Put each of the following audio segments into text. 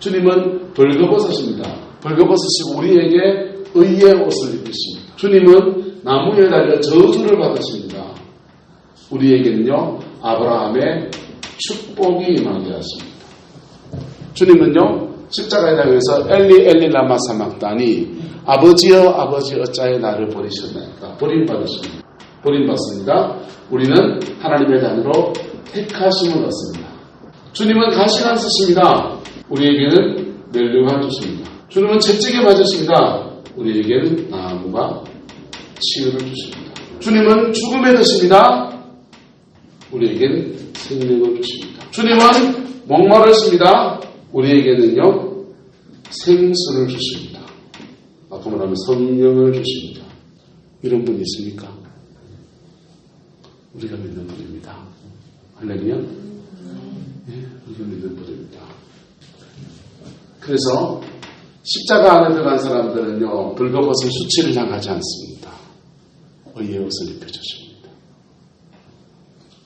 주님은 벌거벗으십니다. 벌거벗으시고 우리에게 의의 옷을 입히십니다. 주님은 나무에 달려 저주를 받으십니다. 우리에게는요 아브라함의 축복이 임하게 하십니다. 주님은요 십자가에 달려서 엘리 엘리 라마 사막다니 아버지여 아버지 어찌하여 나를 버리셨나이까. 버림받습니다. 우리는 하나님의 자녀로 택하심을 얻습니다. 주님은 가시가 쓰십니다. 우리에게는 멸류관 주십니다. 주님은 채찍에 맞으십니다. 우리에게는 나무가 치유를 주십니다. 주님은 죽음에 드십니다. 우리에게는 생명을 주십니다. 주님은 목마르십니다. 우리에게는요 생수를 주십니다. 아까 말하면 성령을 주십니다. 이런 분이 있습니까? 우리가 믿는 분입니다. 할렐루야. 네, 우리가 믿는 분입니다. 그래서 십자가 안에 들어간 사람들은요 벌거벗은 수치를 향하지 않습니다. 의의 옷을 입혀주십니다.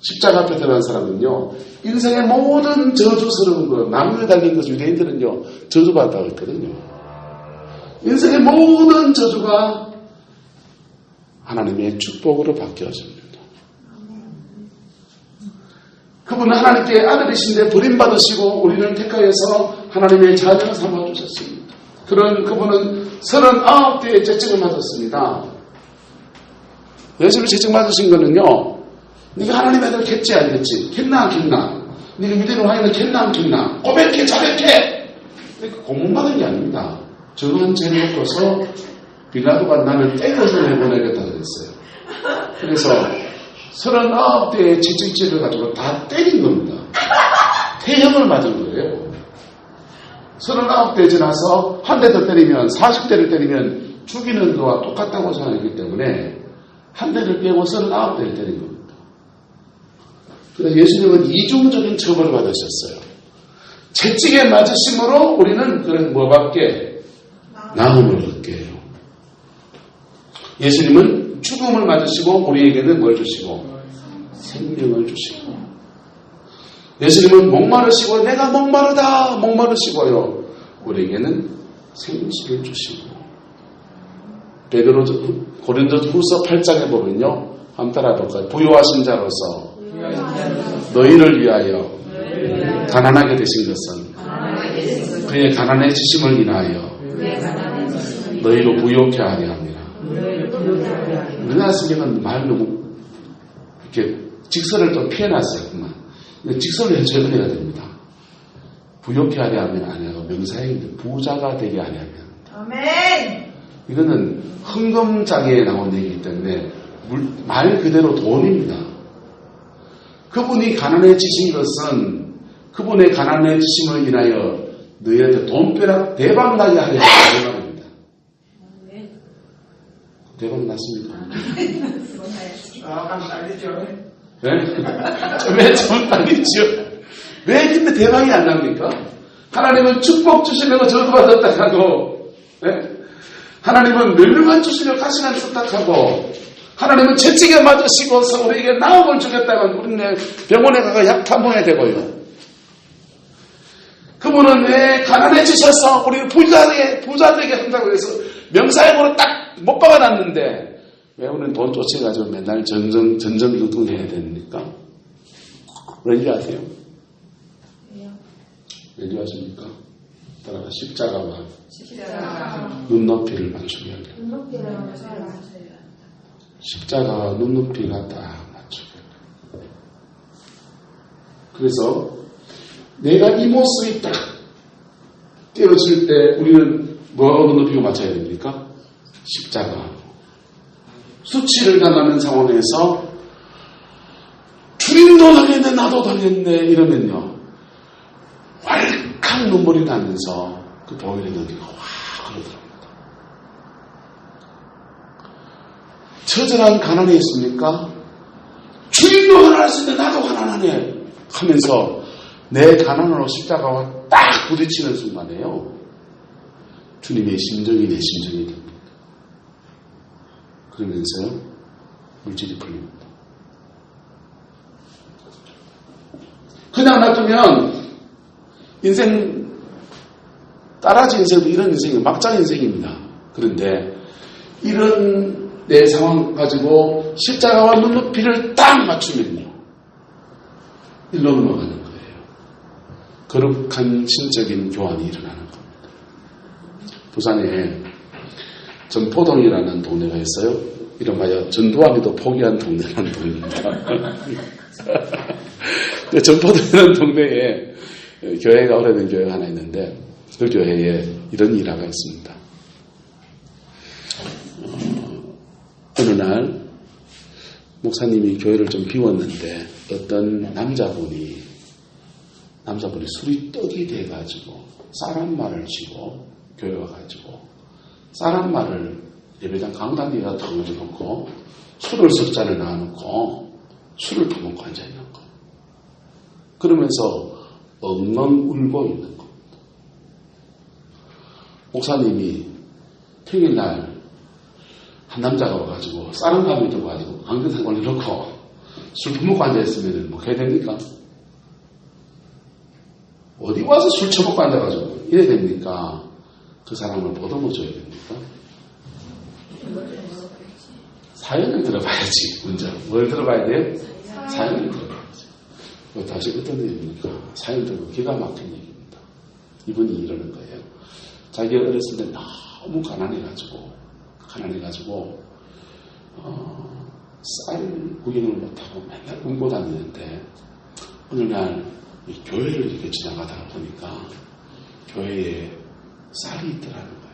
십자가 앞에 들어간 사람은요 인생의 모든 저주스러운 것, 나무에 달린 것, 유대인들은요 저주받았다고 했거든요. 인생의 모든 저주가 하나님의 축복으로 바뀌어집니다. 그분은 하나님께 아들이신데 버림받으시고 우리를 택하여서 하나님의 자녀로 삼아주셨습니다. 그분은 39대의 채찍을 맞았습니다. 예수를 채찍 맞으신 거는요 네가 하나님의 아들 겠지 안 겠지? 겠나 안 겠나? 네가 유대인 왕이는 겠나 안 겠나? 고백해 자백해! 고문받은 게 아닙니다. 저한 죄를 먹고서 빌라도가 나를 때려서 내보내겠다 그랬어요. 그래서 39대의 채찍질을 가지고 다 때린 겁니다. 태형을 맞은 거예요. 39대 지나서 한 대 더 때리면 40대를 때리면 죽이는 거와 똑같다고 생각했기 때문에 한 대를 빼고 39대를 때린 겁니다. 그래서 예수님은 이중적인 처벌을 받으셨어요. 채찍에 맞으심으로 우리는 그런 뭐밖에 나음을 얻게 해요. 예수님은 죽음을 맞으시고 우리에게는 뭘 주시고 생명을 주시고 예수님은 목마르시고 내가 목마르다 목마르시고요 우리에게는 생수를 주시고 고린도 후서 8장에 보면요 한번 따라해볼까요? 부요하신 자로서 너희를 위하여 가난하게 되신 것은 그의 가난해지심을 인하여 너희로 부요케 하려 합니다. 우리나라 성경은 말 너무 이렇게 직설을 좀 피해놨어요. 직설을 해줘야 됩니다. 부요케 하려 하면 아니하고 명사형인데 부자가 되게 하려 하면. 아멘. 이거는 헌금장에 나온 얘기이기 때문에 말 그대로 돈입니다. 그분이 가난해지신 것은 그분의 가난해지심을 인하여 너희한테 돈벼락 대박나게 하려 하는 말입니다. 대박 났습니까? 딸리죠. 네? 왜 좀 딸리죠? 왜 근데 대박이 안 납니까? 하나님은 축복 주시려고 저도 받았다 하고, 네? 하나님은 멸류관 주시려고 가시난 뚝딱하고, 하나님은 채찍에 맞으시고서 우리에게 나음을 주겠다고 우리는 병원에 가서 약 탐험해야 되고요. 그분은 왜 가난해지셔서 우리를 부자되게 한다고 해서 명사형으로 딱 못 박아놨는데 왜 우리는 돈 쫓아가지고 맨날 전전긍긍해야 됩니까? 왠지 아세요? 왠지 아십니까? 따라가 십자가와 눈높이를 맞추게 하려. 십자가와 눈높이가 딱 맞추게 하려. 그래서 내가 이 모습이 딱 띄어질 때 우리는 뭐하고 눈높이가 맞춰야 됩니까? 십자가. 수치를 당하는 상황에서 주님도 당했네 나도 당했네 이러면요 왈칵 눈물이 나면서 그 보혈의 능기가 확 흘러들어옵니다. 처절한 가난이 있습니까? 주님도 가난할 수 있는데 나도 가난하네 하면서 내 가난으로 십자가와 딱 부딪히는 순간에요 주님의 심정이 내 심정이 됩니다. 그러면서 물질이 풀립니다. 그냥 놔두면 인생 따라지 인생도 이런 인생이 막장 인생입니다. 그런데 이런 내 상황 가지고 십자가와 눈높이를 딱 맞추면요. 일로 넘어가는 거예요. 거룩한 신적인 교환이 일어나는 겁니다. 부산에 전포동이라는 동네가 있어요. 이름하여 전두환이도 포기한 동네라는 동네입니다. 전포동이라는 동네에 교회가 오래된 교회가 하나 있는데 그 교회에 이런 일화가 있습니다. 어느 날 목사님이 교회를 좀 비웠는데 어떤 남자분이 술이 떡이 돼가지고 쌀한 말을 쥐고 교회 와가지고 쌀한 말을 예배당 강단 위에다 던져놓고 술을 석 잔을 놔놓고 술을 퍼먹고 앉아있는 거. 그러면서 엉엉 울고 있는 겁니다. 목사님이 평일날 한 남자가 와가지고 쌀한 가위 들고 가지고 강대상을 넣고 술 퍼먹고 앉아있으면 뭐 해야 됩니까? 어디 와서 술 처먹고 앉아가지고 이래야 됩니까? 그 사람을 보듬어줘야 됩니까? 사연을 들어봐야지. 먼저 뭘 들어봐야 돼요? 사연을 들어봐야지. 다시 어떤 일입니까? 사연 들고 기가 막힌 얘기입니다. 이분이 이러는 거예요. 자기가 어렸을 때 너무 가난해가지고 쌀 구경을 못하고 맨날 굶고 다니는데 어느 날 교회를 이렇게 지나가다가 보니까 교회에 쌀이 있더라는 거예요.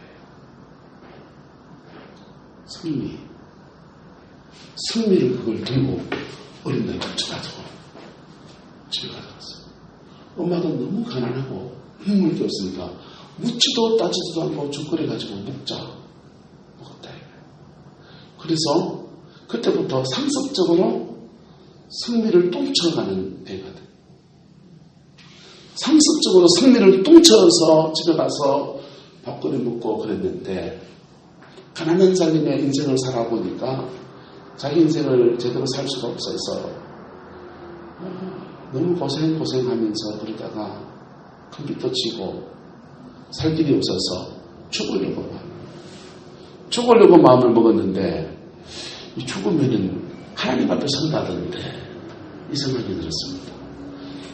승리를 그걸 들고 어린 날 훔쳐가지고 집에 가져갔어요. 엄마도 너무 가난하고 힘을 게 없으니까 묻지도 따지지도 않고 죽거려가지고 먹자. 먹었다. 그래서 그때부터 상습적으로 승리를 뚱쳐가는 애가 돼. 상습적으로 승리를 뚱쳐서 집에 가서 밥거리 먹고 그랬는데 가난한 살림의 인생을 살아보니까 자기 인생을 제대로 살 수가 없어서 너무 고생하면서 그러다가 컴퓨터 치고 살 길이 없어서 죽으려고 마음을 먹었는데 이 죽으면은 하나님 앞에 선다던데 이 생각이 들었습니다.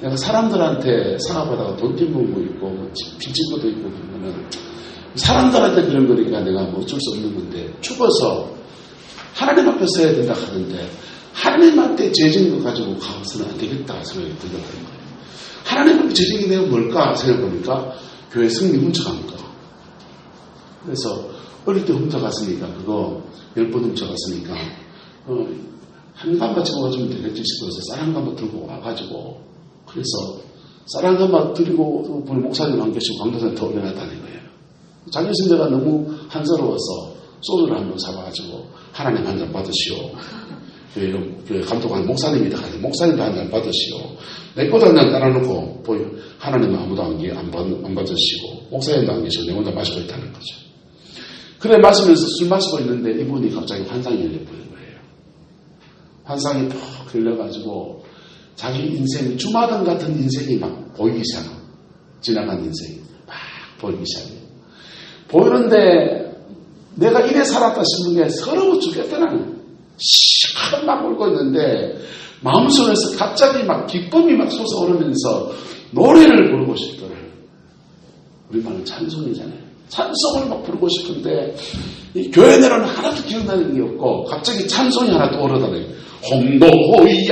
내가 사람들한테 사업하다가 돈 뒷문고 있고 빚진 것도 있고 그러면은 사람들한테 그런 거니까 내가 뭐 어쩔 수 없는 건데 죽어서 하나님 앞에 서야 된다 하는데 하나님한테 죄진 것 가지고 가서는 안 되겠다 생각이 들더라는 거예요. 하나님 앞에 죄진 게 내가 뭘까 생각해보니까 교회 승리 훔쳐간 거. 그래서 어릴 때 훔쳐갔으니까 그거 10번 훔쳐갔으니까 한 감바 집어가지면 되겠지 싶어서 쌀 한 감바 들고 와가지고 그래서 쌀 한 감바 들고 목사님 한 개씩 광도산에 더 올려놨다는 거예요. 자기 선배가 너무 한스러워서 소주를 한 번 사와가지고 하나님 한 잔 받으시오. 교회 감독하는 목사님이다 하니 목사님도 한 잔 받으시오. 내 것도 한 잔 따라놓고 하나님은 아무도 안 받으시고 목사님도 안 계시고 내 혼자 마시고 있다는 거죠. 그래 마시면서 술 마시고 있는데 이분이 갑자기 환상이 열려버린 거예요. 환상이 푹 열려가지고 자기 인생 주마등 같은 인생이 막 보이기 시작하고 지나간 인생이 막 보이기 시작해요. 보이는데 내가 이래 살았다 싶은 게 서러워 죽겠더라는 시간 막 울고 있는데 마음속에서 갑자기 막 기쁨이 막 솟아오르면서 노래를 부르고 싶더라고요. 우리말은 찬송이잖아요. 찬송을 막 부르고 싶은데 이 교회 내로는 하나도 기억나는 게 없고 갑자기 찬송이 하나 떠오르더래요. 홍도야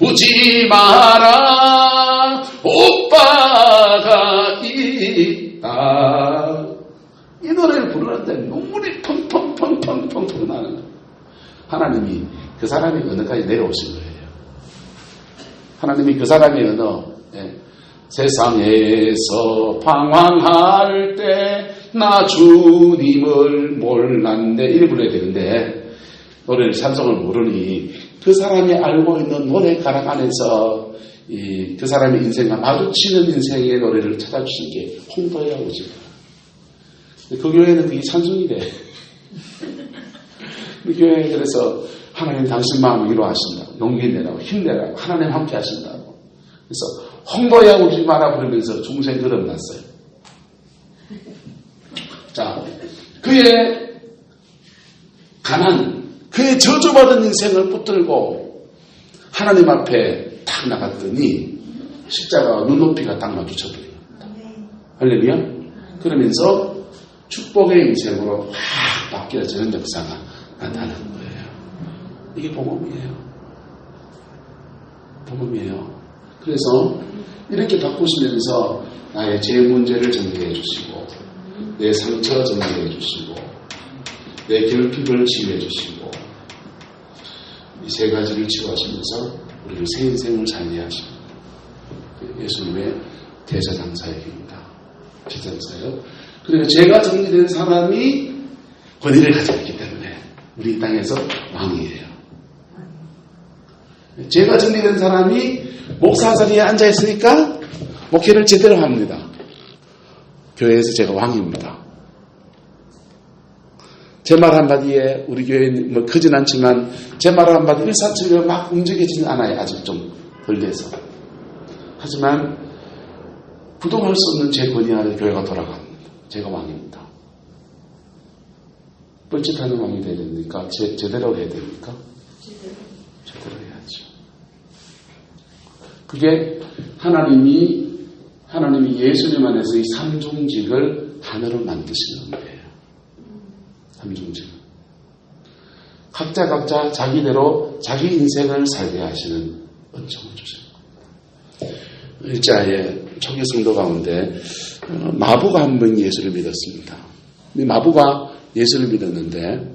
우지 마라 오빠가 있다. 이 노래를 부르는데 눈물이 펑펑펑펑펑 나는 거예요. 하나님이 그 사람이 언어까지 내려오신 거예요. 하나님이 그 사람의 언어 세상에서 방황할 때 나 주님을 몰랐네 이래 불러야 되는데 노래를 찬송을 모르니 그 사람이 알고 있는 노래 가락 안에서 그 사람의 인생과 마주치는 인생의 노래를 찾아주신 게 홍도야 오지. 그 교회는 그게 찬송이래. 그 교회에 그래서 하나님 당신 마음을 위로하신다고 용기 내라고 힘내라고 하나님 함께 하신다고. 그래서 홍도야 오지 마라 부르면서 중생 걸음났어요. 그의 가난, 그의 저주받은 인생을 붙들고 하나님 앞에 딱 나갔더니 십자가와 눈높이가 딱 마주쳐버립니다. 할렐루야. 그러면서 축복의 인생으로 확 바뀌어지는 역사가 나타나는 거예요. 이게 복음이에요. 복음이에요. 그래서 이렇게 바꾸시면서 나의 죄 문제를 정리해 주시고 내 상처 정리해 주시고 내 결핍을 치유해 주시고 이 세 가지를 치유하시면서 우리를 새 인생을 살게 하시고 예수님의 대제장사역입니다. 대제장사역. 그리고 죄가 정리된 사람이 권위를 가지고 있기 때문에 우리 땅에서 왕이에요. 죄가 정리된 사람이 목사 자리에 앉아있으니까 목회를 제대로 합니다. 교회에서 제가 왕입니다. 제 말 한마디에 우리 교회는 뭐 크진 않지만 제 말 한마디 일사천리로 막 움직이지는 않아요. 아직 좀 덜 돼서. 하지만 부동할 수 없는 제 권위 아래 교회가 돌아갑니다. 제가 왕입니다. 뻘짓하는 왕이 돼야 됩니까? 제대로 해야 됩니까? 제대로 해야죠. 그게 하나님이 예수님 안에서 이 삼중직을 하나로 만드시는 거예요. 삼중직. 각자 자기대로 자기 인생을 살게 하시는 은총을 주시는 거예요. 일자의 초기 성도 가운데 마부가 한 분 예수를 믿었습니다. 이 마부가 예수를 믿었는데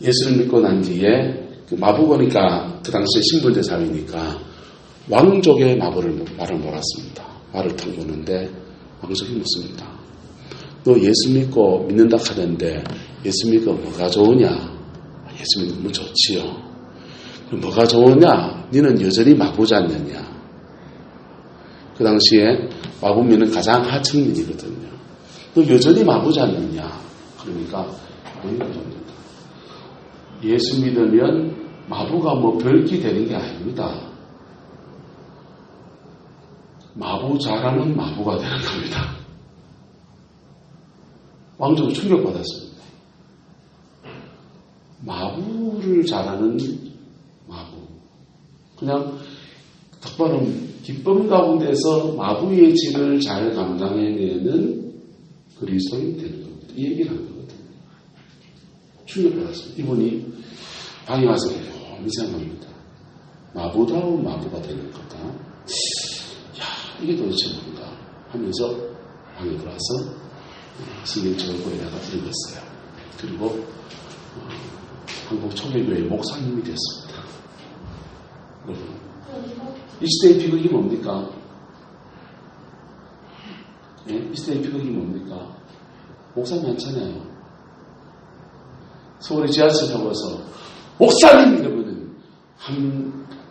예수를 믿고 난 뒤에 그 마부거니까 그 당시에 신분제 사회니까 왕족의 말을 몰았습니다. 말을 탁 보는데 왕족이 묻습니다. 너 예수 믿고 믿는다 하던데 예수 믿고 뭐가 좋으냐? 예수 믿으면 좋지요. 뭐가 좋으냐? 너는 여전히 마부지 않느냐? 그 당시에 마부민은 가장 하층민이거든요. 너 여전히 마부지 않느냐? 그러니까 됩니다. 예수 믿으면 마부가 뭐 별기 되는 게 아닙니다. 마부 잘하는 마부가 되는 겁니다. 왕족은 충격받았습니다. 마부를 잘하는 마부. 그냥 똑바로 기쁨 가운데서 마부의 질을 잘 감당해내는 그리스도인이 되는 겁니다. 이 얘기를 한 거거든요. 충격받았습니다. 이분이 방에 와서 이상합니다. 마부다운 마부가 되는 거다. 야, 이게 도대체 뭔가 하면서 방에 들어와서 성경책을 거기다가 읽었어요. 그리고 한국 초대교회 목사님이 됐습니다. 여러분, 이 시대의 비극이 뭡니까? 예? 이 시대의 비극이 뭡니까? 목사 많잖아요. 서울의 지하철 타고서 목사님! 이러면은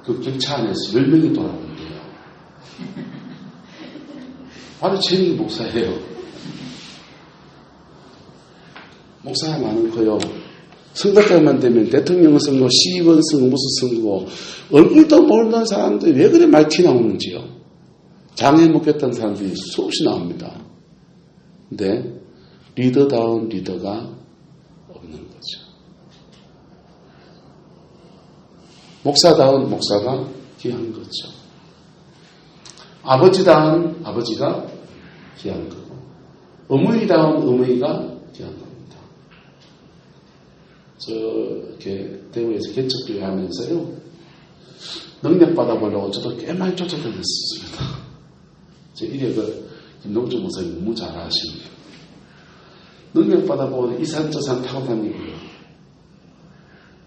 그 객차 안에서 10명이 돌아오는데요. 바로 제 목사예요. 목사가 많고요. 선거 때만 되면 대통령 선거, 시의원 선거, 무슨 선거, 얼굴도 모르는 사람들이 왜 그래 많이 티 나오는지요. 장애 먹겠다는 사람들이 수없이 나옵니다. 근데 리더다운 리더가 없는 거죠. 목사다운 목사가 귀한 거죠. 아버지다운 아버지가 귀한 거고, 어머니다운 어머니가 귀한 겁니다. 이렇게 대구에서 개척교회 하면서요, 능력 받아보려고 저도 꽤 많이 쫓아다녔습니다. 제 이력을 김동준 목사님 너무 잘 아십니다. 능력 받아보고 이 산 저 산 타고 다니고요.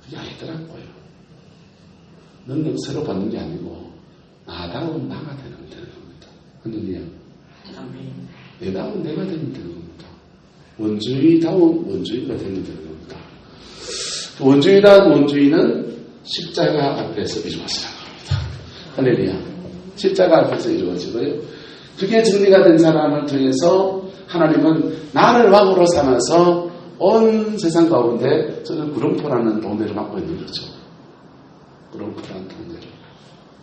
그게 아니더라고요. 능력 새로 받는 게 아니고 나다운 나가 되는 겁니다. 할렐루야. 내다운 내가 되는 겁니다. 원주의다운 원주의가 되는 겁니다. 원주의다운 원주의는 십자가 앞에서 이루어지는 겁니다. 할렐루야. 십자가 앞에서 이루어지고요. 그게 정리가 된 사람을 통해서 하나님은 나를 왕으로 삼아서 온 세상 가운데 저는 구름포라는 동네를 맡고 있는 거죠. 구름포라는 동네를.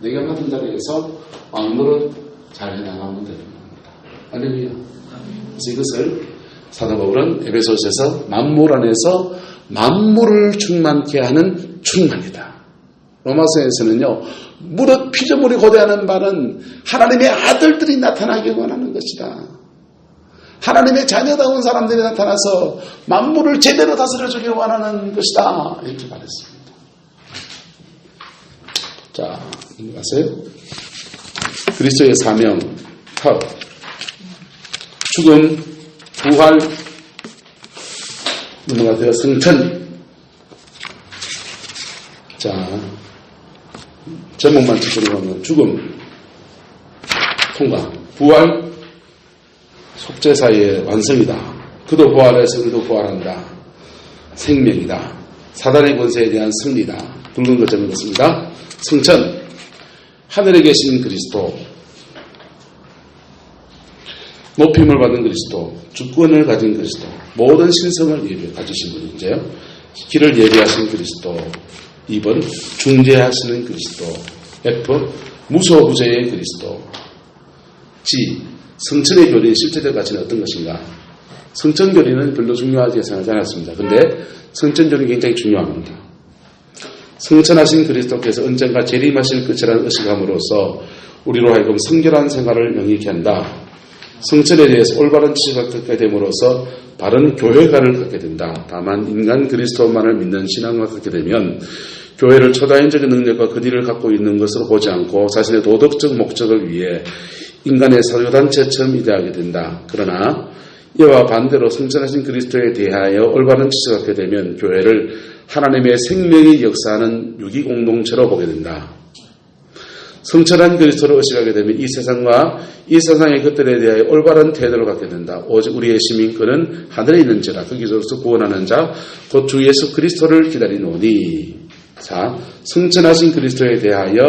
내가 맡은 자리에서 왕노릇 잘 해나가면 되는 겁니다. 할렐루야. 그래서 이것을 사도 바울은 에베소서에서 만물 안에서 만물을 충만케 하는 충만이다. 로마서에서는요, 무릇 피조물이 고대하는 바는 하나님의 아들들이 나타나기 원하는 것이다. 하나님의 자녀다운 사람들이 나타나서 만물을 제대로 다스려주기 원하는 것이다. 이렇게 말했습니다. 자, 넘어가세요. 그리스도의 사명, 터, 죽음, 부활, 넘어가세요. 승천. 자, 제목만 찍고 보면 죽음, 통과, 부활, 속죄사의 완성이다. 그도 부활해서 우리도 부활한다. 생명이다. 사단의 권세에 대한 승리다. 굵은 거 적었습니다. 승천, 하늘에 계신 그리스도, 높임을 받은 그리스도, 주권을 가진 그리스도, 모든 신성을 가지신 분인데요. 길을 예비하신 그리스도. 2번, 중재하시는 그리스도. F, 무소부재의 그리스도. G, 성천의 교리의 실제적 가치는 어떤 것인가? 성천 교리는 별로 중요하게 생각하지 않았습니다. 그런데 성천 교리는 굉장히 중요합니다. 성천하신 그리스도께서 언젠가 재림하실 것이라는 의식함으로써 우리로 하여금 성결한 생활을 명확히 한다. 성천에 대해서 올바른 지식을 갖게 됨으로써 바른 교회관을 갖게 된다. 다만 인간 그리스도만을 믿는 신앙을 갖게 되면 교회를 초자연적인 능력과 그 뒤를 갖고 있는 것으로 보지 않고 자신의 도덕적 목적을 위해 인간의 사교단체처럼 이대하게 된다. 그러나 이와 반대로 성천하신 그리스도에 대하여 올바른 지식을 갖게 되면 교회를 하나님의 생명이 역사하는 유기공동체로 보게 된다. 성천한 그리스도를 의식하게 되면 이 세상과 이 세상의 것들에 대하여 올바른 태도를 갖게 된다. 오직 우리의 시민 그는 하늘에 있는 자라 거기서로서 구원하는 자 곧 주 예수 그리스도를 기다리노니. 자, 성천하신 그리스도에 대하여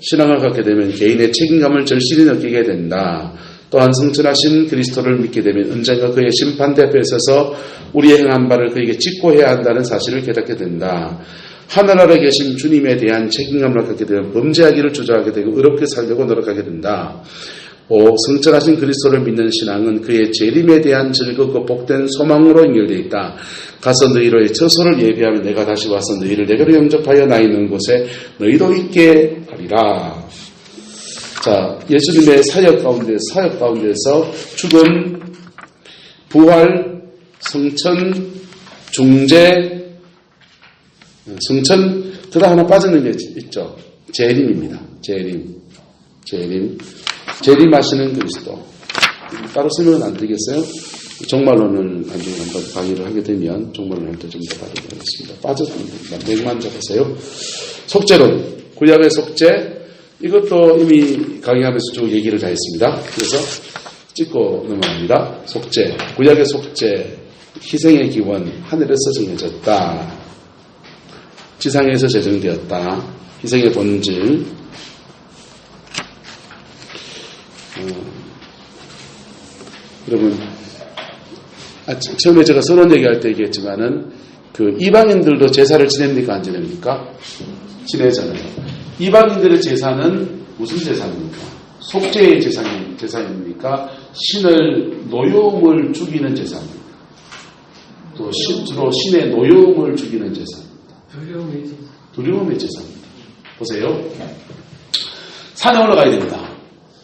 신앙을 갖게 되면 개인의 책임감을 절실히 느끼게 된다. 또한 성천하신 그리스도를 믿게 되면 언젠가 그의 심판대 앞에 서서 우리의 행한 바를 그에게 직고해야 한다는 사실을 깨닫게 된다. 하늘 아래 계신 주님에 대한 책임감을 갖게 되면 범죄하기를 주저하게 되고 의롭게 살려고 노력하게 된다. 5. 성천하신 그리스도를 믿는 신앙은 그의 재림에 대한 즐겁고 복된 소망으로 연결되어 있다. 가서 너희로의 처소를 예비하면 내가 다시 와서 너희를 내게로 영접하여 나 있는 곳에 너희도 있게 하리라. 자, 예수님의 사역 가운데서 죽음, 부활, 성천, 중재, 성천, 그다 하나 빠지는 게 있죠. 재림입니다. 재림하시는 그리스도. 따로 쓰면 안 되겠어요? 종말론을 나중에 한번 강의를 하게 되면 종말론 할 때 좀 더 다루겠습니다. 빠졌습니다. 맥만 잡으세요. 속죄론, 구약의 속죄, 이것도 이미 강의하면서 쭉 얘기를 다 했습니다. 그래서 찍고 넘어갑니다. 속죄, 구약의 속죄, 희생의 기원, 하늘에서 정해졌다. 지상에서 제정되었다. 희생의 본질. 여러분, 처음에 제가 선언 얘기할 때 얘기했지만은, 그 이방인들도 제사를 지냅니까? 안 지냅니까? 지내잖아요. 이방인들의 제사는 무슨 제사입니까? 속죄의 제사입니까? 신을 노여움을 죽이는 제사입니다. 또 주로 신의 노여움을 죽이는 제사입니다. 두려움의 제사입니다. 보세요. 산에 올라가야 됩니다.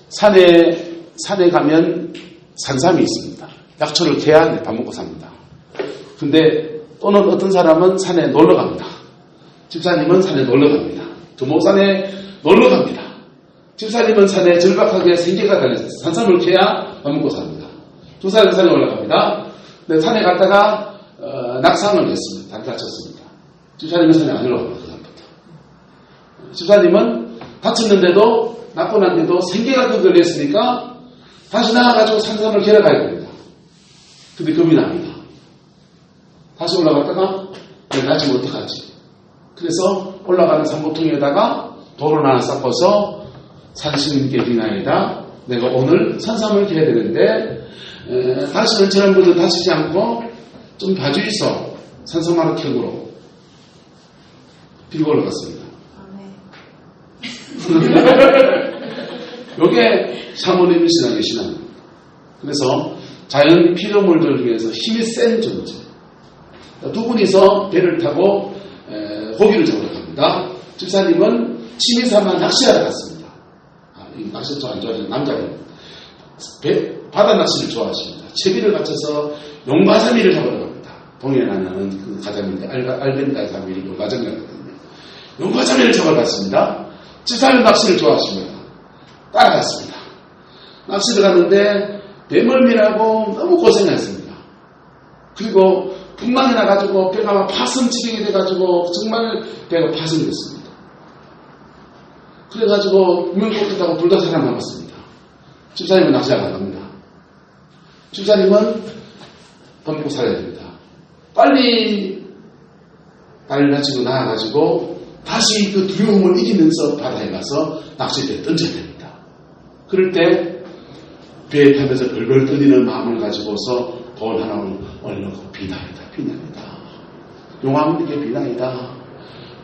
산에 가면 산삼이 있습니다. 약초를 캐야 밥 먹고 삽니다. 근데 또는 어떤 사람은 산에 놀러 갑니다. 집사님은 산에 놀러 갑니다. 두목산에 놀러 갑니다. 집사님은 산에 절박하게 생계가 달려서 산삼을 캐야 밥 먹고 삽니다. 두 사람이 산에 올라갑니다. 근데 산에 갔다가 낙상을 했습니다. 다리 다쳤습니다. 집사님은 산에 안 올라갑니다. 그 다음부터. 집사님은 다쳤는데도 나쁜 한데도 생계가 걸렸으니까 다시 나가가지고 산삼을 캐러 가야 됩니다. 근데 겁이 납니다. 다시 올라갔다가 내가 다치면 어떡하지? 그래서 올라가는 산보통에다가 돌을 하나 싹어서 산신님께 비나이다. 내가 오늘 산삼을 캐야 되는데 다시는 지난번보다 다치지 않고 좀 봐주이소. 산삼 하나 켜고 빌고 올라갔습니다. 요게 사모님 신앙의 신앙입니다. 그래서 자연 피조물들 중에서 힘이 센 존재. 두 분이서 배를 타고 고기를 잡으러 갑니다. 집사님은 취미삼아 낚시하러 갔습니다. 낚시 안 좋아하시는 남자는 바다 낚시를 좋아하십니다. 채비를 갖춰서 용가자미를 잡으러 갑니다. 동해에 나는 그 가자미인데 알벤 가자미를 용가자미거든요. 용가자미를 잡으러 갔습니다. 집사님 낚시를 좋아하십니다. 따라갔습니다. 낚시를 갔는데 배멀미라고 너무 고생했습니다. 그리고 풍랑이 나가지고 배가 막 파손치게 돼가지고 정말 배가 파손이 됐습니다. 그래가지고 물고기다고 둘 다 사람 남았습니다. 집사님은 낚시하러 갑니다. 집사님은 밥 먹고 살아야 됩니다. 빨리 다리를 다치고 나와가지고 다시 그 두려움을 이기면서 바다에 가서 낚싯대를 던져야 됩니다. 그럴 때 배에 타면서 벌벌 떠지는 마음을 가지고서 돌 하나를 올려놓고 비나이다. 용왕님께 비나이다.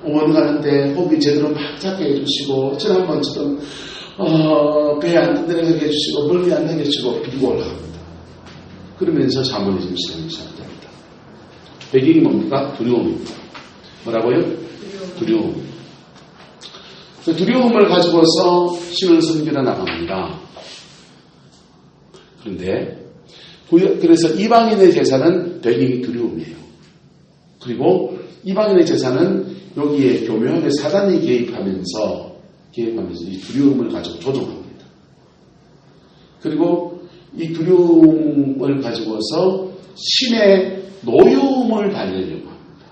어머니 가는데 호흡이 제대로 막 잡게 해주시고 지난번처럼 배에 안 내려가게 해주시고 멀리 안 나게 해주시고 비고 올라갑니다. 그러면서 샤머니즘 시간이 시작됩니다. 배경이 뭡니까? 두려움입니다. 뭐라고요? 두려움. 그 두려움을 가지고서 신을 섬기러 나갑니다. 그래서 이방인의 제사는 배경이 두려움이에요. 그리고 이방인의 제사는 여기에 교묘하게 사단이 개입하면서 이 두려움을 가지고 조종합니다. 그리고 이 두려움을 가지고서 신의 노여움을 달리려고 합니다.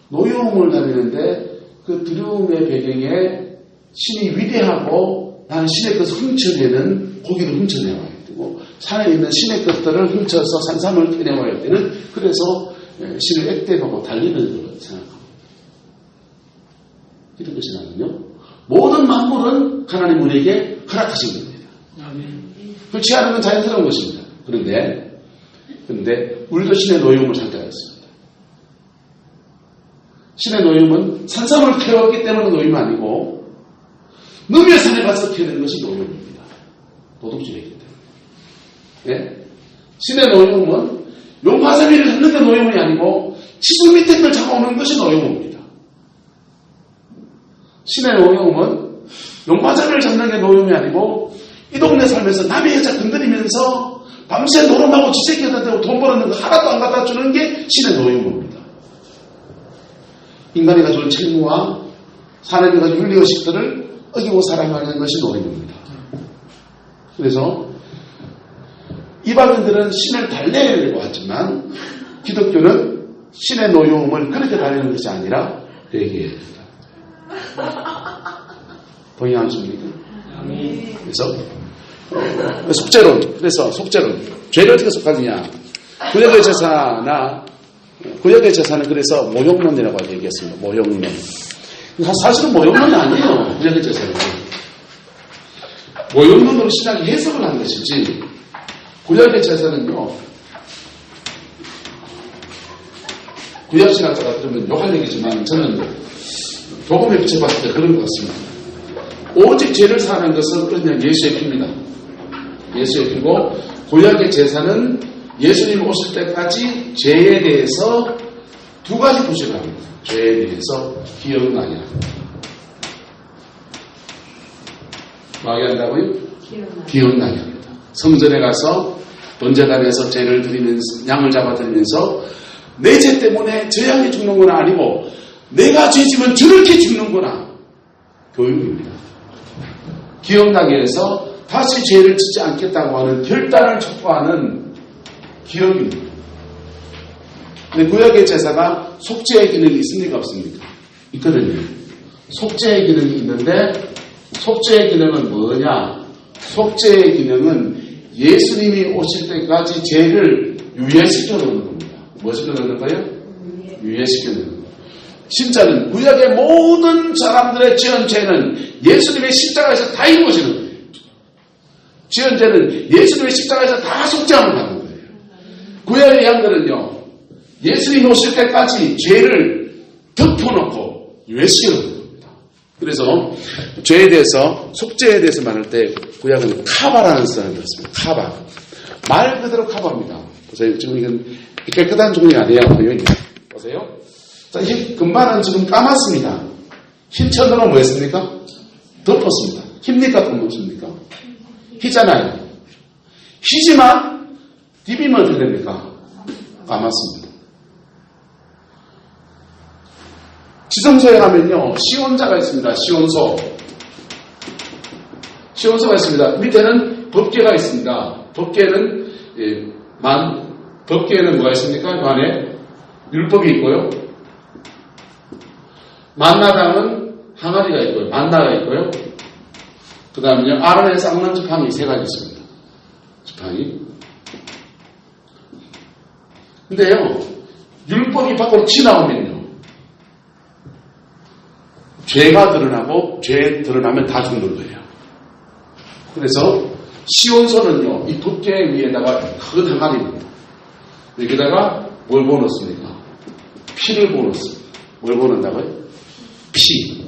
노여움을 달리는데 그 두려움의 배경에 신이 위대하고 나는 신의 것을 훔쳐내는 고기를 훔쳐내와야 되고 산에 있는 신의 것들을 훔쳐서 산삼을 캐내와야 되는 그래서 신을 액대하고 달리는 걸 생각합니다. 이런 것이라면요. 모든 만물은 하나님 우리에게 허락하신 겁니다. 그렇지 않은 건 자연스러운 것입니다. 그런데 우리도 신의 노여움을 선택했습니다. 신의 노여움은 산삼을 캐왔기 때문에 노여움이 아니고 너의 산에 가서 캐는 것이 노여움입니다. 도둑질이기 때문에. 네? 신의 노여움은 용화자미를 잡는 게 노여움이 아니고 지구 밑에 걸 잡아오는 것이 노여움입니다. 신의 노여움은 용화자미를 잡는 게 노여움이 아니고 이 동네 살면서 남의 여자 건드리면서 밤새 노름하고 지새끼에다 대고 돈 벌었는 거 하나도 안 갖다 주는 게 신의 노여움입니다. 인간이 가지고 책무와 사람이 가지고 윤리의식들을 어기고 살아가는 것이 노여움입니다. 그래서 이방인들은 신을 달래려고 하지만 기독교는 신의 노여움을 그렇게 달래는 것이 아니라 회개해야 된다. 동의하십니까? 그래서 속죄론. 죄를 어떻게 속하느냐. 구약의 제사는 그래서 모욕론이라고 얘기했습니다. 모욕론. 사실은 모욕론이 아니에요. 구약의 제사는. 모욕론으로 신학이 해석을 한 것이지 구약의 제사는요. 구약신학자가 들으면 욕할 얘기지만 저는 복음에 비춰봤을 때 그런 것 같습니다. 오직 죄를 사는 것은 그냥 예수의 피입니다. 예수의 피고 구약의 제사는 예수님 오실 때까지 죄에 대해서 두 가지 구실을 합니다. 죄에 대해서 기억나게 합니다. 뭐하게 한다고요? 기억나게 합니다. 성전에 가서 번제단에서 죄를 드리면서 양을 잡아드리면서 내 죄 때문에 저 양이 죽는구나 아니고 내가 죄지면 저렇게 죽는구나. 교육입니다. 기억나게 해서 다시 죄를 짓지 않겠다고 하는 결단을 촉구하는 기억입니다. 근데 구약의 제사가 속죄의 기능이 있습니까? 없습니까? 있거든요. 속죄의 기능이 있는데 속죄의 기능은 뭐냐? 속죄의 기능은 예수님이 오실 때까지 죄를 유예시켜 놓는 겁니다. 뭐 시켜 놓는 거예요? 유예시켜 놓는 거예요. 진짜는 구약의 모든 사람들의 지은 죄는 예수님의 십자가에서 다 이루어지는 거예요. 지은 죄는 예수님의 십자가에서 다 속죄함을 받는 거예요. 구약의 양들은요, 예수님이 오실 때까지 죄를 덮어놓고 유예시켜 놓는 겁니다. 그래서 죄에 대해서, 속죄에 대해서 말할 때 구약은 카바라는 단어를 들었습니다. 카바. 말 그대로 커버합니다. 보세요. 지금 이건 깨끗한 종이 아니에요. 보세요. 자, 이 금반은 지금 까맣습니다. 흰 천으로 뭐 했습니까? 덮었습니다. 힙니까? 덮었습니까? 희잖아요. 희지만 디비면 어떻게 됩니까? 까맣습니다. 지성소에 가면요, 시온자가 있습니다. 시온소. 시온소가 있습니다. 밑에는 법궤가 있습니다. 법궤는, 법궤에는 뭐가 있습니까? 그 안에 율법이 있고요. 만나당은 항아리가 있고요. 만나가 있고요. 그 다음에요, 아론의 쌍난 지팡이 3가지 있습니다. 지팡이. 근데요, 율법이 밖으로 튀나오면요, 죄가 드러나고, 죄 드러나면 다 죽는 거예요. 그래서, 시온소는요, 이 법궤 위에다가 큰 항아리입니다. 여기다가 뭘 부어놓습니까? 피를 부어놓습니다. 뭘 부어놓는다고요? 피.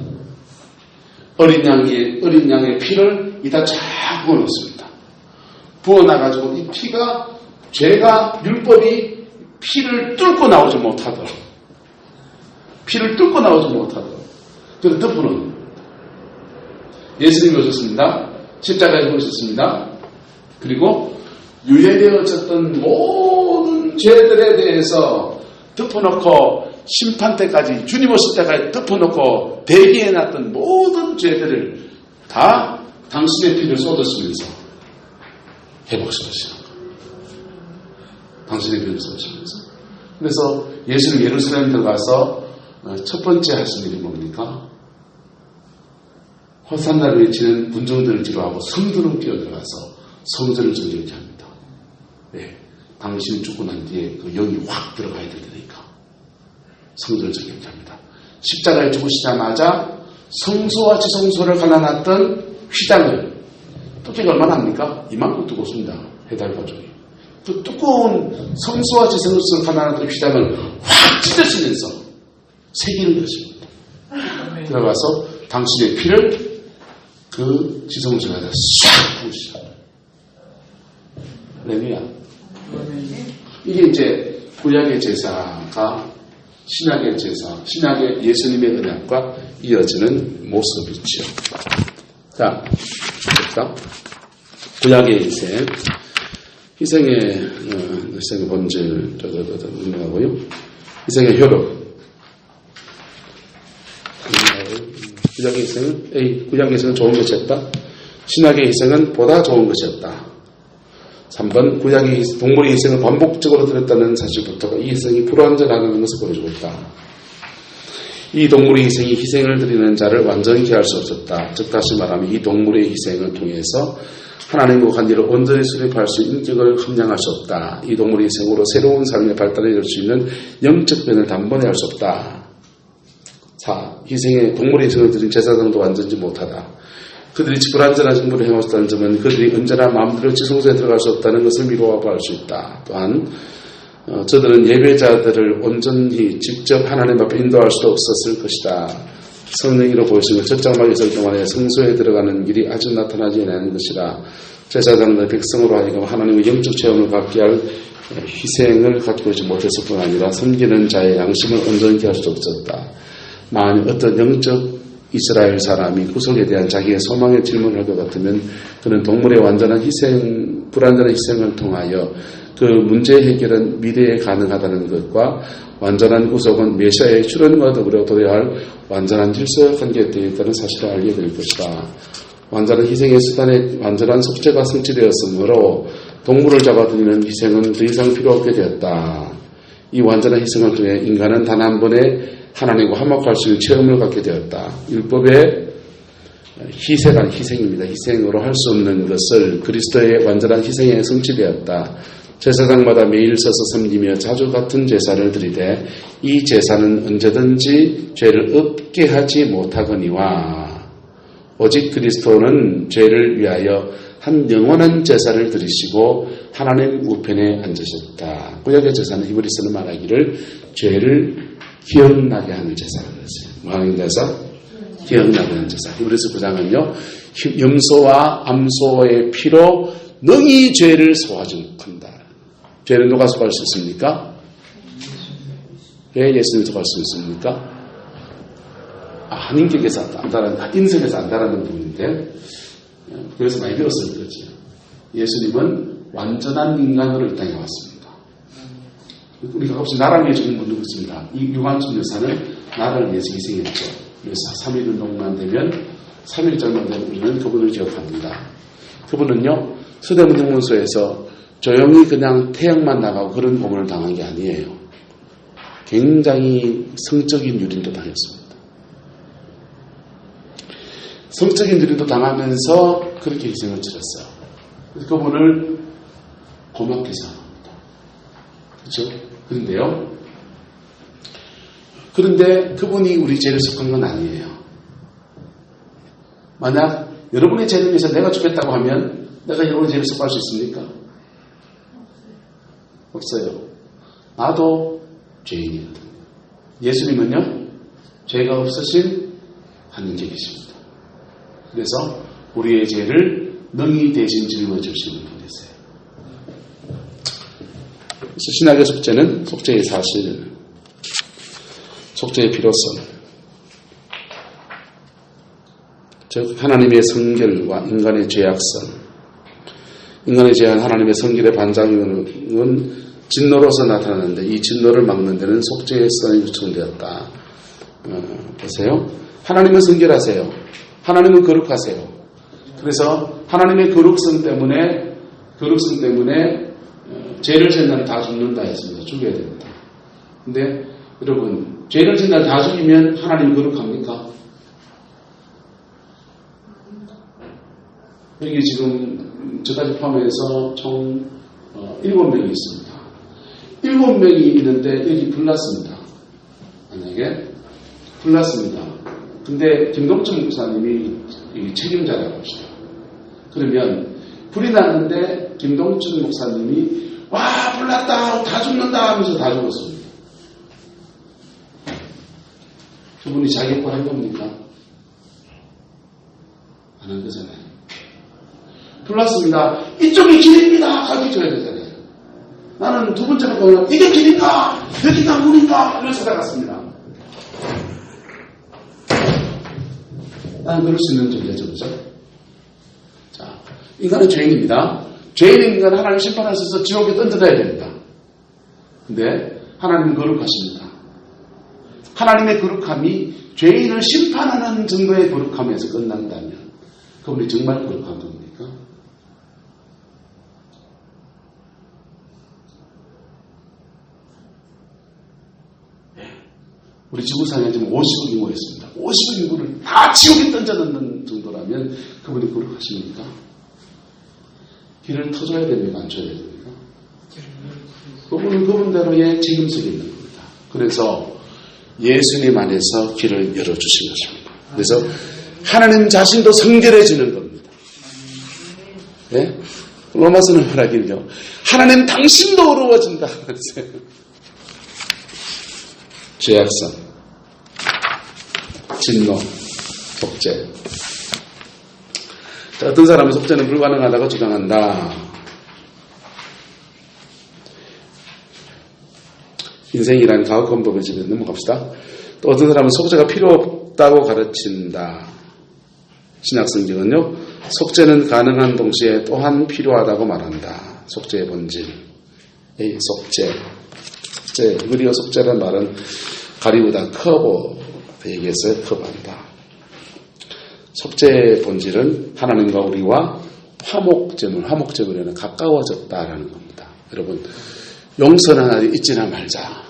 어린 양의 피를 이다 쫙 부어놓습니다. 부어놔가지고 이 피가, 죄가, 율법이 피를 뚫고 나오지 못하도록. 피를 뚫고 나오지 못하도록. 그래서 덮어놓는. 예수님이 오셨습니다. 십자가에 오셨습니다. 그리고 유예되어졌던 모든 죄들에 대해서 덮어놓고 심판 때까지, 주님 오실 때까지 덮어놓고 대기해놨던 모든 죄들을 다 당신의 피를 쏟으시면서 회복시키시는 거예요. 당신의 피를 쏟으시면서. 그래서 예수는 예루살렘 들어가서 첫 번째 하신 일이 뭡니까? 호산나를 외치는 군중들을 지도하고 성전으로 뛰어들어가서 성전을 정결케 합니다. 네, 당신이 죽고 난 뒤에 그 영이 확 들어가야 되니까 성전을 정결케 합니다. 십자가에 죽으시자마자 성소와 지성소를 갈라놨던 휘장을, 두께가 얼마나 합니까? 이만큼 두껍습니다. 해달 가족이. 그 두꺼운 성소와 지성소를 갈라놨던 휘장을 확 찢으시면서 새기는 것입니다. 들어가서 당신의 피를 그 지성소에다 싹 부으시죠. 할렐루야. 이게 이제 구약의 제사가 신약의 제사, 신약의 예수님의 언약과 이어지는 모습이죠. 자, 봅시다. 구약의 희생의 본질, 의미하고요. 희생의 효력. 구약의 희생은 좋은 것이었다. 신약의 희생은 보다 좋은 것이었다. 3번, 동물의 희생을 반복적으로 드렸다는 사실부터가 이 희생이 불완전하다는 것을 보여주고 있다. 이 동물의 희생이 희생을 드리는 자를 완전히 할 수 없었다. 즉 다시 말하면 이 동물의 희생을 통해서 하나님과 관계를 온전히 수립할 수 있는 인격을 함량할 수 없다. 이 동물의 희생으로 새로운 삶의 발달을 이룰 수 있는 영적 변을 단번에 할 수 없다. 4. 동물의 희생을 드린 제사장도 완전히 못하다. 그들이 불완전한 직무를 행하였다는 점은 그들이 언제나 마음대로 지성소에 들어갈 수 없다는 것을 미루어 볼 수 있다. 또한 저들은 예배자들을 온전히 직접 하나님 앞에 인도할 수도 없었을 것이다. 성령으로 보이신 것 첫장막에 있을 동안에 성소에 들어가는 길이 아직 나타나지 않는 것이라. 제사장들 백성으로 하여금 하나님의 영적 체험을 갖게 할 희생을 갖고 있지 못했을 뿐 아니라 섬기는 자의 양심을 온전히 할 수도 없었다. 만약 어떤 영적 이스라엘 사람이 구속에 대한 자기의 소망의 질문을 할 것 같으면 그는 동물의 불완전한 희생을 통하여 그 문제 해결은 미래에 가능하다는 것과 완전한 구속은 메시아의 출현과 더불어 도래야 할 완전한 질서와 관계되어 있다는 사실을 알게 될 것이다. 완전한 희생의 수단에 완전한 속죄가 성취되었으므로 동물을 잡아들이는 희생은 더 이상 필요 없게 되었다. 이 완전한 희생을 통해 인간은 단 한 번에 하나님과 화목할 수 있는 체험을 갖게 되었다. 율법의 희생입니다. 희생으로 할 수 없는 것을 그리스도의 완전한 희생에 성취되었다. 제사장마다 매일 서서 섬기며 자주 같은 제사를 드리되 이 제사는 언제든지 죄를 없게 하지 못하거니와 오직 그리스도는 죄를 위하여 한 영원한 제사를 드리시고 하나님 우편에 앉으셨다. 구약의 제사는 히브리서는 말하기를 죄를 기억나게 하는 제사라고 했어요. 뭐 하는 제사? 기억나게 하는 제사. 히브리서 9장은요. 염소와 암소의 피로 능히 죄를 소화증한다. 죄는 누가 소화할 수 있습니까? 왜 예수님이 소화할 수 있습니까? 인격에서 안다라는, 인성에서 안다라는 부분인데, 그래서 많이 배웠어요. 그렇지. 예수님은 완전한 인간으로 이 땅에 왔습니다. 우리가 혹시 나라를 위해 죽는 분도 있습니다. 이 유관순 여사는 나라를 위해서 희생했죠. 그래서 3.1 운동만 되면 3.1절만 되면 우리는 그분을 기억합니다. 그분은요, 서대문동문소에서 조용히 그냥 태양만 나가고 그런 고문을 당한 게 아니에요. 굉장히 성적인 유린도 당했습니다. 성적인 유린도 당하면서 그렇게 희생을 치렀어요. 그래서 그분을 고맙게 생각합니다. 그렇죠? 그런데 그분이 우리 죄를 속한 건 아니에요. 만약 여러분의 죄를 위해서 내가 죽겠다고 하면 내가 여러분의 죄를 속할 수 있습니까? 없어요. 나도 죄인이거든요. 예수님은요, 죄가 없으신 하느님이십니다. 그래서 우리의 죄를 능히 대신 짊어지시는 분이세요. 그래서 신학의 속죄는 속죄의 사실, 속죄의 필요성, 즉 하나님의 성결과 인간의 죄악성, 인간의 죄한 하나님의 성결의 반작용은 진노로서 나타나는데 이 진노를 막는 데는 속죄의 선이 요청되었다. 보세요. 하나님은 성결하세요. 하나님은 거룩하세요. 그래서 하나님의 거룩성 때문에 죄를 지은 날 다 죽는다 했습니다. 죽여야 됩니다. 근데 여러분, 죄를 지은 날 다 죽이면 하나님이 거룩합니까? 여기 지금 저까지 포함해서 총 7명이 있습니다. 7명이 있는데 여기 불났습니다. 만약에 불났습니다. 근데 김동철 목사님이 책임자라고 합시다. 그러면 불이 났는데 김동철 목사님이 와 불났다 다 죽는다 하면서 다 죽었습니다. 그분이 자기 역할 한 겁니까? 안 한 거잖아요. 불났습니다. 이쪽이 길입니다. 가르쳐 줘야 되잖아요. 나는 두 번째로 보면 이게 길인가? 여기가 문인가? 이런 생각했습니다. 나는 그럴 수 있는 존재죠. 그죠? 자, 인간은 죄인입니다. 죄인인 인간은 하나님 심판하셔서 지옥에 던져놔야 됩니다. 근데 하나님은 거룩하십니다. 하나님의 거룩함이 죄인을 심판하는 정도의 거룩함에서 끝난다면 그분이 정말 거룩한 겁니까? 우리 지구상에 지금 50억 인구가 있습니다. 50억 인구를 다 지옥에 던져넣는 정도라면 그분이 거룩하십니까? 길을 터줘야 됩니까? 안 줘야 됩니까? 그분은 그분대로의 책임성이 있는 겁니다. 그래서 예수님 안에서 길을 열어주신 것입니다. 그래서 하나님 자신도 성결해지는 겁니다. 네? 로마서는 말하기를요. 하나님 당신도 어려워진다. 죄악성, 진노, 속죄. 자, 어떤 사람은 속죄는 불가능하다고 주장한다. 인생이라는 가혹헌법의 집에 넘어갑시다. 또 어떤 사람은 속죄가 필요 없다고 가르친다. 신약성경은요. 속죄는 가능한 동시에 또한 필요하다고 말한다. 속죄의 본질. 속죄. 그리고 속죄란 말은 가리우다 커버에게서 커버한다. 속죄의 본질은 하나님과 우리와 화목제물에는 가까워졌다라는 겁니다. 여러분, 용서는 하나 잊지나 말자.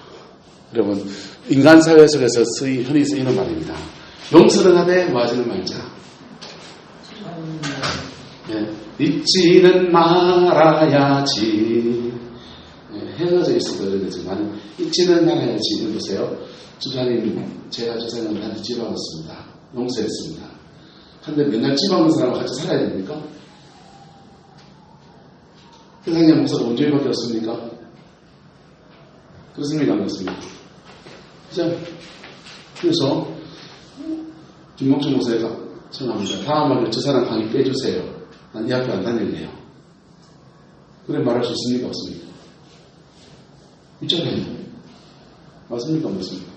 여러분, 인간 사회 속에서 흔히 쓰이는 말입니다. 용서는 하되 뭐하지는 말자. 잊지는 말아야지. 헤어져 있어도 그러지만 잊지는 말아야지. 보세요. 주사님, 제가 주사님한테 집어넣었습니다. 용서했습니다. 근데 맨날 집어넣는 사람과 같이 살아야 됩니까? 세상에 목사가 온종일밖에 없습니까? 그렇습니까? 안 그렇습니까? 그죠? 그래서 김봉준 목사가 전화합니다. 다음에 저 사람 강의 빼주세요. 난 이 학교 안 다닐래요. 그래 말할 수 있습니까? 없습니까? 있잖아요. 맞습니까? 맞습니까?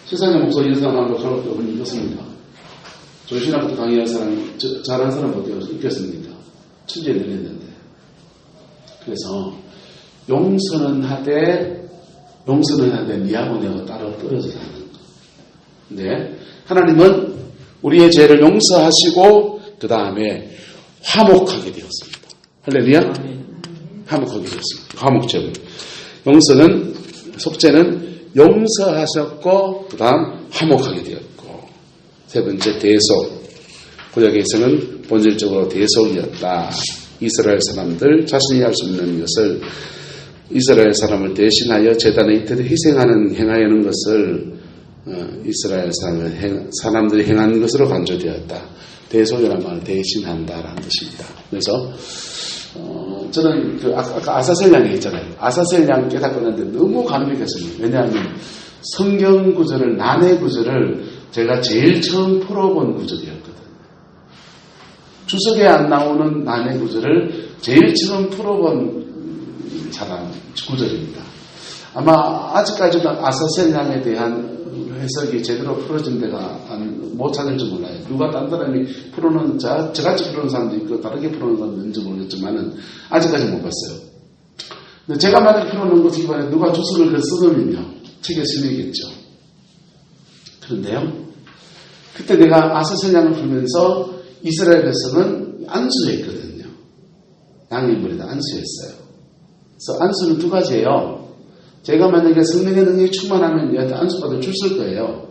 세상의 목소리 이런 사람 한번 가볍게 여러분 읽었습니다. 조신하고 강의한 사람, 잘한 사람 어때요? 읽겠습니다. 천재에 내렸는데. 그래서 용서는 하되 니하고 내가 따로 떨어져 사는 거. 근데 하나님은 우리의 죄를 용서하시고 그 다음에 화목하게 되었습니다. 할렐루야? 화목하게 되었습니다. 화목제물. 용서는 속죄는 용서하셨고 그 다음 화목하게 되었고 세 번째 대속. 구약에서는 본질적으로 대속이었다. 이스라엘 사람들 자신이 할 수 없는 것을 이스라엘 사람을 대신하여 제단에 이틀 희생하는 행하려는 것을 이스라엘 사람들이 행한 것으로 간주되었다. 대속이라는 말을 대신한다라는 뜻입니다. 그래서 저는 아까 아사셀 양이 있잖아요. 아사셀 양 깨닫았는데 너무 감격했습니다. 왜냐하면 성경 구절을 난해 구절을 제가 제일 처음 풀어본 구절이었거든요. 주석에 안 나오는 난해 구절을 제일 처음 풀어본 사람 구절입니다. 아마 아직까지도 아사셀 양에 대한 해석이 제대로 풀어진 데가 못 찾을지 몰라요. 누가 딴 사람이 풀어놓은 저같이 풀어놓은 사람도 있고 다르게 풀어놓은 사람도 있는지 모르겠지만은 아직까지 못 봤어요. 근데 제가 만약 풀어놓은 것을 이번에 누가 주석을 써놓으면요 책에 실리겠죠. 그런데요 그때 내가 아사셀 양을 풀면서 이스라엘 백성은 안수했거든요. 양의 머리다 안수했어요. 그래서 안수는 두 가지예요. 제가 만약에 성령의 능력이 충만하면 얘한테 안수받을 줄 거예요.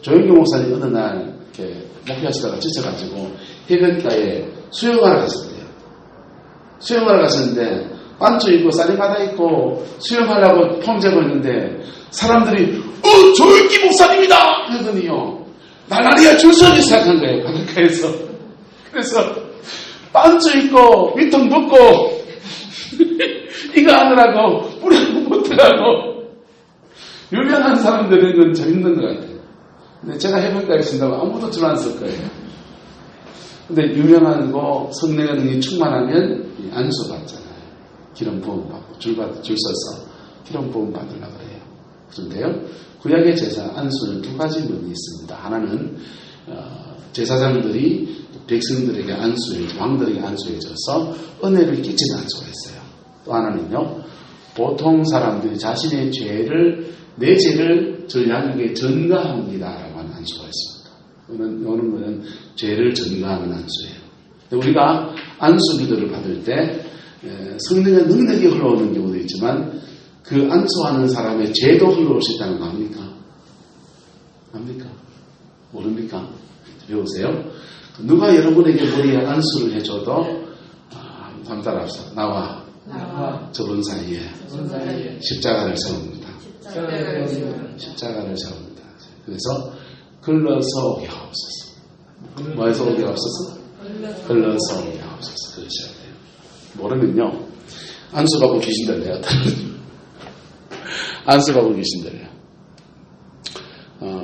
조영규 목사님 어느 날 이렇게 목회하시다가 지쳐가지고 해변가에 수영하러 갔었대요. 수영하러 갔었는데 반주 입고 쌀이마다 입고 수영하려고 폼 재고 있는데 사람들이 조영규 목사님이다! 그러더니요 날라리야 줄 서기 시작한 거예요. 바닷가에서. 그래서 반주 입고 위통 벗고 이거 하느라고 뿌리 못 들어가고 유명한 사람들은 건 좀 힘든 것 같아요. 근데 제가 해변가에 있습니다. 아무도 줄 안 쓸 거예요. 근데 유명하고 성령의 능력이 충만하면 안수 받잖아요. 기름 부음 받고 줄 서서 기름 부음 받으려고 그래요. 그런데요 구약의 제사 안수는 두 가지 면이 있습니다. 하나는 제사장들이 백성들에게 왕들에게 안수해줘서 은혜를 끼치는 안수가 있어요. 또 하나는요 보통 사람들이 자신의 내 죄를 저 양에게 전가합니다라고 하는 안수가 있습니다. 오는 것은 죄를 전가하는 안수예요. 우리가 안수 기도를 받을 때 성령의 능력이 흘러오는 경우도 있지만 그 안수하는 사람의 죄도 흘러올 수 있다는 거 압니까? 압니까? 모릅니까? 배우세요. 누가 여러분에게 머리에 안수를 해줘도 한번 따라합시다. 나와 저번 사이에 십자가를 세웁니다. 십자가를 세웁니다. 그래서 글러서 오게 하옵소서. 뭐에서 오게 하옵소서? 글러서 오게 하옵소서. 그러셔야 돼요. 모르면요 안수받고 귀신 들려요. 안수받고 귀신 들려요.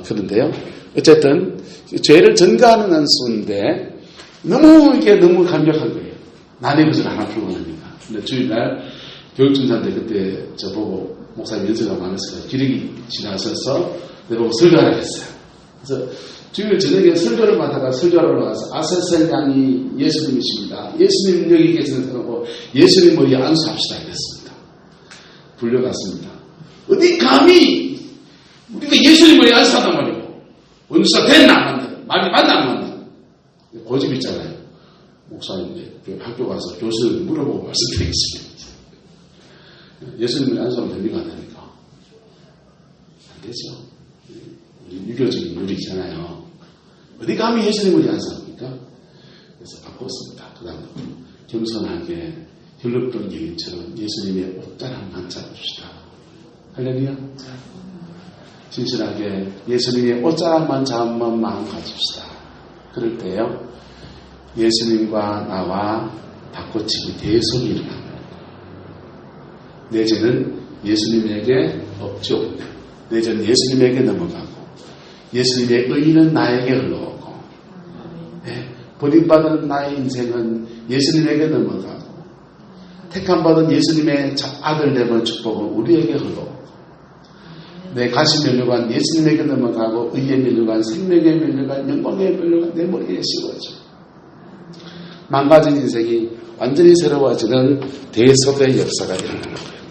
그런데요 어쨌든 죄를 전가하는 안수인데 너무 감격한 거예요. 난의 구절 하나 풀고 나니까. 근데 주일날 교육준사인데 그때 저보고 목사님 연세가 많았어요. 기력이 지나셔서 내보고 설교하라 했어요. 그래서 주일 저녁에 설교를 받다가 설교하러 가서 아사셀 양이 예수님이십니다. 예수님 여기 계시는 사람하고 예수님 머리에 안수합시다 이랬습니다. 불려갔습니다. 어디 감히 우리가 예수님 머리에 안수한단 말이고 원수가 됐나 안 맞나 말이 맞나 안 맞나 고집 있잖아요. 목사님 학교 가서 교수를 물어보고 말씀드리겠습니다. 예수님을 안수하면 됩니까 안 됩니까? 안 되죠. 유교적인 룰이 있잖아요. 어디 감히 예수님을 안수합니까? 그래서 바꿨습니다. 그 다음부터 겸손하게 혈육동 여인처럼 예수님의 옷자락만 잡읍시다. 할렐루야. 진실하게 예수님의 옷자락만 잡으면 마음 가집시다. 그럴 때요 예수님과 나와 바꿔치기 대속이 일어납니다. 내 죄는 예수님에게 없죠. 내 죄는 예수님에게 넘어가고 예수님의 의는 나에게 흘러오고 버림받은 나의 인생은 예수님에게 넘어가고 택함받은 예수님의 아들 됨의 축복은 우리에게 흘러 내 가시 면류관 예수님에게 넘어가고 의의 면류관 생명의 면류관 영광의 면류관 내 머리에 씌워져 망가진 인생이 완전히 새로워지는 대섭의 역사가 되는 거예요.